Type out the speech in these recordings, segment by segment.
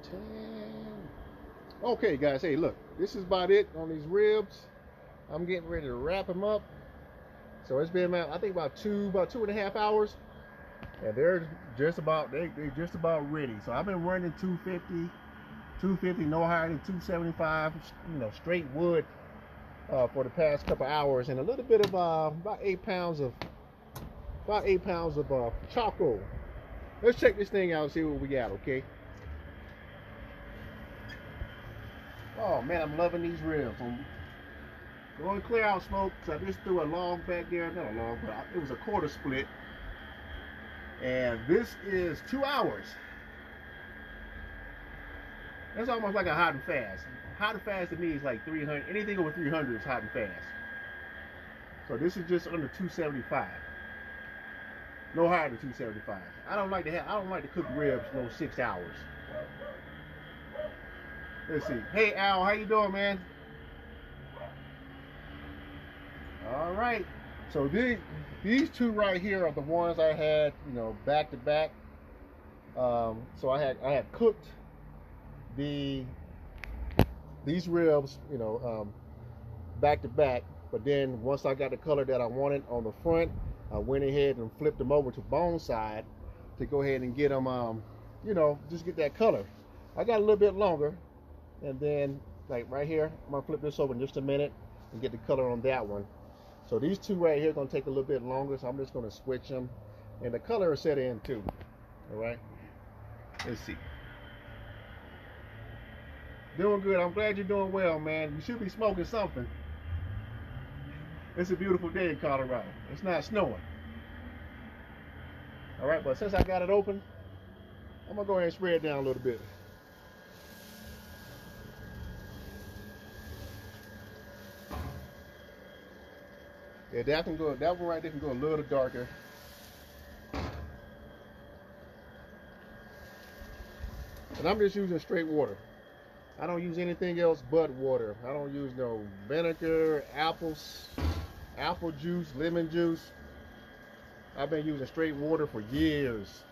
10. Okay, guys. Hey, look. This is about it on these ribs. I'm getting ready to wrap them up. So it's been, I think, about 2.5 hours, and they're just about they just about ready. So I've been running 250, no higher than 275, straight wood for the past couple hours, and a little bit of about 8 pounds of charcoal. Let's check this thing out and see what we got. Okay. Oh man, I'm loving these ribs. I'm going to clear out smoke, so I just threw a log back there. Not a log, but it was a quarter split. And this is 2 hours. That's almost like a hot and fast. Hot and fast to me is like 300. Anything over 300 is hot and fast. So this is just under 275. No higher than 275. I don't like to cook ribs 6 hours. Let's see. Hey Al, how you doing, man? All right. So these two right here are the ones I had, back to back. So I had cooked these ribs, back to back. But then once I got the color that I wanted on the front, I went ahead and flipped them over to bone side to go ahead and get them, just get that color. I got a little bit longer, and then like right here, I'm gonna flip this over in just a minute and get the color on that one. So these two right here are gonna take a little bit longer, so I'm just gonna switch them, and the color is set in too. All right, let's see. Doing good. I'm glad you're doing well, man. You should be smoking something. It's a beautiful day in Colorado. It's not snowing. All right, but since I got it open, I'm gonna go ahead and spray it down a little bit. Yeah, that one right there can go a little darker. And I'm just using straight water. I don't use anything else but water. I don't use no vinegar, apple juice, lemon juice. I've been using straight water for years.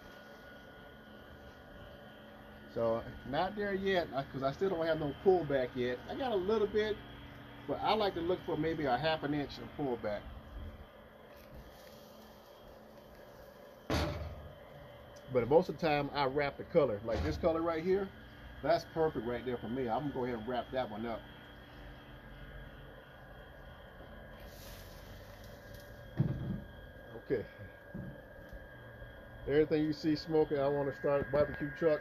So not there yet, because I still don't have no pullback yet. I got a little bit, but I like to look for maybe a half an inch of pullback. But most of the time I wrap the color. Like this color right here, that's perfect right there for me. I'm gonna go ahead and wrap that one up. Okay. Everything you see smoking, I want to start barbecue truck.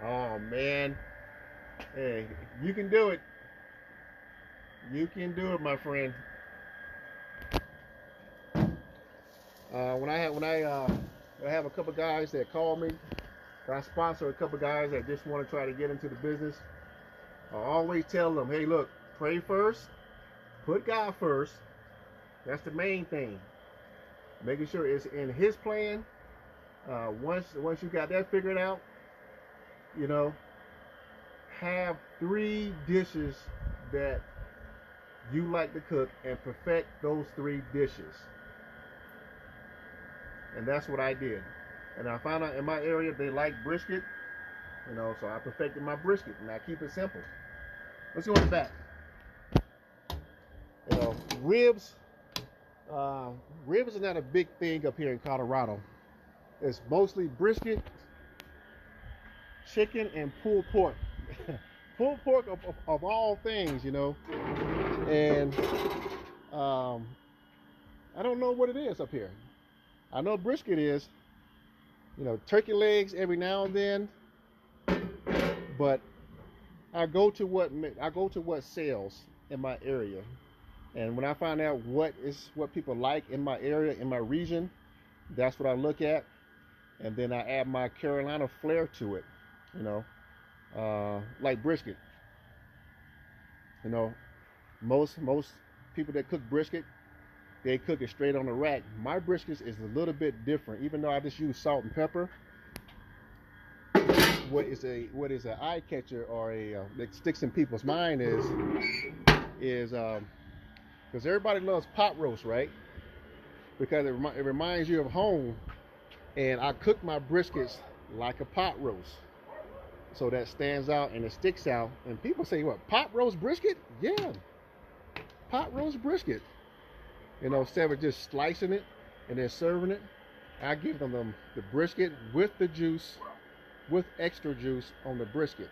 Oh man. Hey, you can do it. You can do it, my friend. When I have a couple guys that call me, I sponsor a couple guys that just want to try to get into the business. I always tell them, hey, look, pray first, put God first. That's the main thing. Making sure it's in His plan. Once you got that figured out, have 3 dishes that you like to cook and perfect those 3 dishes. And that's what I did. And I found out in my area they like brisket, so I perfected my brisket, and I keep it simple. Let's go in the back. Ribs. Ribs is not a big thing up here in Colorado. It's mostly brisket, chicken, and pulled pork. Pulled pork of all things, And I don't know what it is up here. I know brisket is, turkey legs every now and then, but I go to what sells in my area, and when I find out what people like in my area, in my region, that's what I look at, and then I add my Carolina flair to it, like brisket. Most people that cook brisket, they cook it straight on the rack. My brisket is a little bit different, even though I just use salt and pepper. What is an eye catcher or that sticks in people's mind is because everybody loves pot roast, right? Because it reminds you of home, and I cook my briskets like a pot roast. so that stands out and it sticks out. And people say, what, pot roast brisket? Yeah, pot roast brisket. You know, instead of just slicing it and then serving it, I give them the brisket with the juice, with extra juice on the brisket.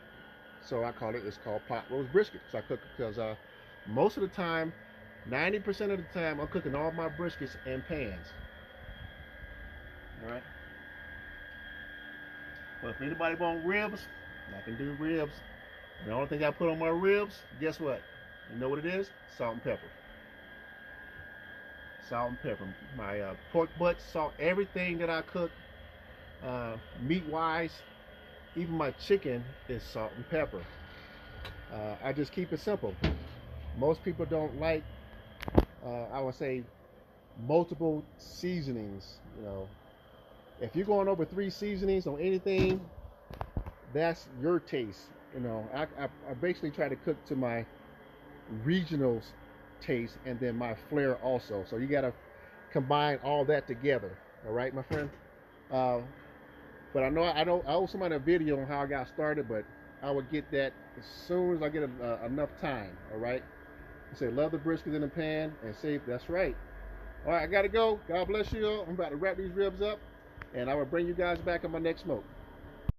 So I call it, it's called pot roast brisket. So I cook it because most of the time, 90% of the time, I'm cooking all my briskets in pans. All right. But if anybody want ribs, I can do ribs. The only thing I put on my ribs, guess what? You know what it is? Salt and pepper. Salt and pepper. My pork butt, salt, everything that I cook, meat-wise, even my chicken is salt and pepper. I just keep it simple. Most people don't like, I would say, multiple seasonings. You know, if you're going over 3 seasonings on anything, that's your taste. You know, I basically try to cook to my regional taste and then my flair also. So you got to combine all that together. All right, my friend. But I know I owe somebody a video on how I got started, but I will get that as soon as I get enough time. All right. I say love the brisket in the pan and safe. That's right. All right, I gotta go. God bless you all. I'm about to wrap these ribs up, and I will bring you guys back on my next smoke.